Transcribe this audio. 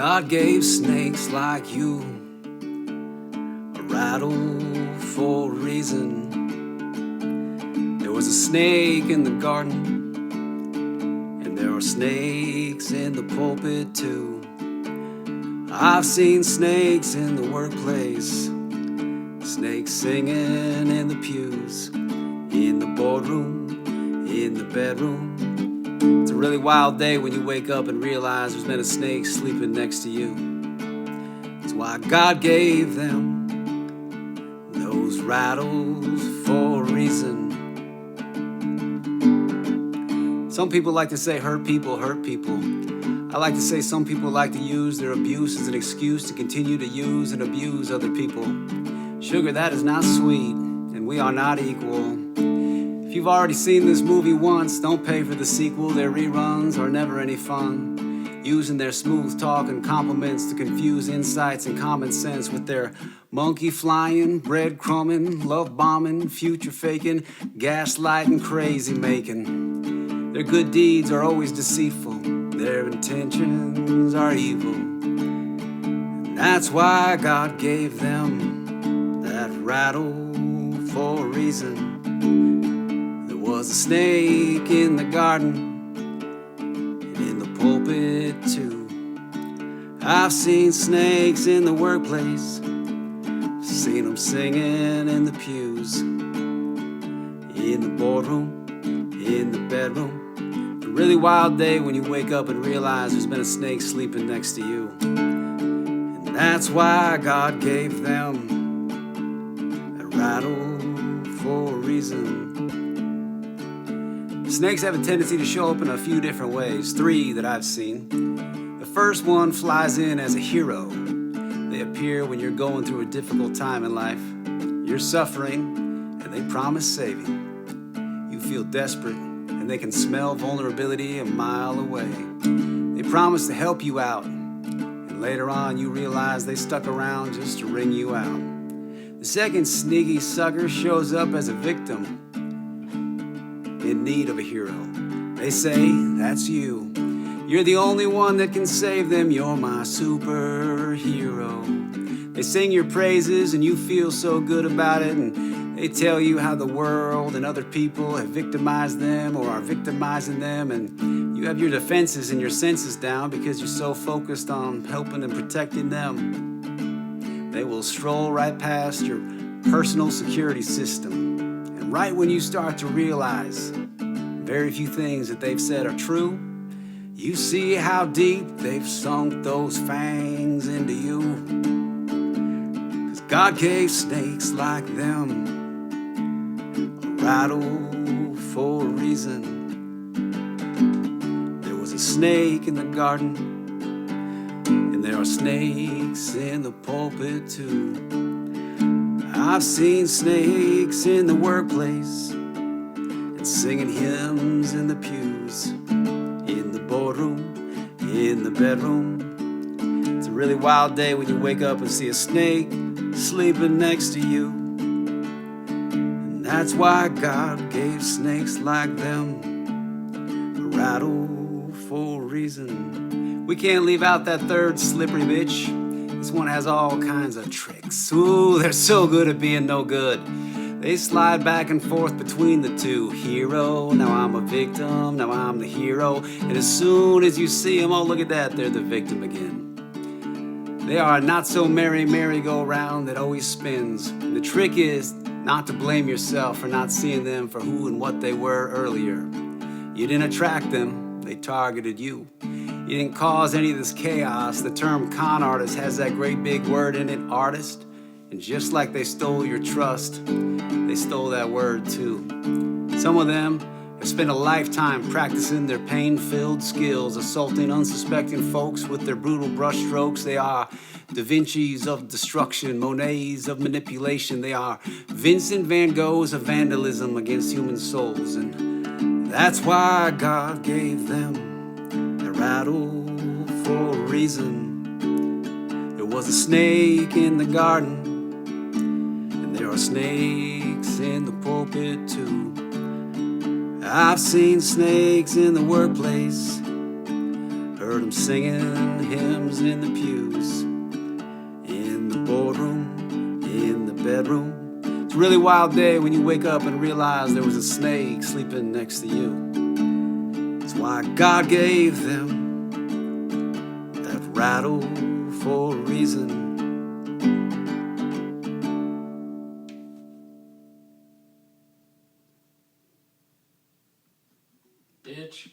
God gave snakes like you a rattle for a reason. There was a snake in the garden, and there are snakes in the pulpit too. I've seen snakes in the workplace, snakes singing in the pews, in the boardroom, in the bedroom. It's a really wild day when you wake up and realize there's been a snake sleeping next to you. It's why God gave them those rattles for a reason. Some people like to say hurt people hurt people. I like to say some people like to use their abuse as an excuse to continue to use and abuse other people. Sugar, that is not sweet, and we are not equal. If you've already seen this movie once, don't pay for the sequel. Their reruns are never any fun, using their smooth talk and compliments to confuse insights and common sense with their monkey flying, bread crumbing, love bombing, future faking, gaslighting, crazy making. Their good deeds are always deceitful, their intentions are evil. And that's why God gave them that rattle for a reason. There was a snake in the garden and in the pulpit too. I've seen snakes in the workplace, seen them singing in the pews, in the boardroom, in the bedroom. A really wild day when you wake up and realize there's been a snake sleeping next to you. And that's why God gave them a rattle for a reason. Snakes have a tendency to show up in a few different ways, 3 that I've seen. The first one flies in as a hero. They appear when you're going through a difficult time in life. You're suffering, and they promise saving. You feel desperate, and they can smell vulnerability a mile away. They promise to help you out, and later on you realize they stuck around just to wring you out. The second sneaky sucker shows up as a victim in need of a hero. They say, that's you. You're the only one that can save them. You're my superhero. They sing your praises and you feel so good about it, and they tell you how the world and other people have victimized them or are victimizing them, and you have your defenses and your senses down because you're so focused on helping and protecting them. They will stroll right past your personal security system, and right when you start to realize very few things that they've said are true, you see how deep they've sunk those fangs into you. 'Cause God gave snakes like them a rattle for a reason. There was a snake in the garden, and there are snakes in the pulpit too. I've seen snakes in the workplace and singing hymns in the pews, in the boardroom, in the bedroom. It's a really wild day when you wake up and see a snake sleeping next to you. And that's why God gave snakes like them a rattle for a reason. We can't leave out that third slippery bitch. This one has all kinds of tricks. Ooh, they're so good at being no good. They slide back and forth between the two. Hero, now I'm a victim, now I'm the hero. And as soon as you see them, oh look at that, they're the victim again. They are a not so merry merry-go-round that always spins. And the trick is not to blame yourself for not seeing them for who and what they were earlier. You didn't attract them, they targeted you. You didn't cause any of this chaos. The term con artist has that great big word in it, artist. And just like they stole your trust, they stole that word too. Some of them have spent a lifetime practicing their pain-filled skills, assaulting unsuspecting folks with their brutal brushstrokes. They are Da Vinci's of destruction, Monets of manipulation. They are Vincent van Goghs of vandalism against human souls. And that's why God gave them a rattle for a reason. There was a snake in the garden, and there are snakes in the pulpit too. I've seen snakes in the workplace, Heard 'em singing hymns in the pews, in the boardroom, in the bedroom. It's a really wild day when you wake up and realize there was a snake sleeping next to you. It's why God gave them that rattle for a reason. Bitch.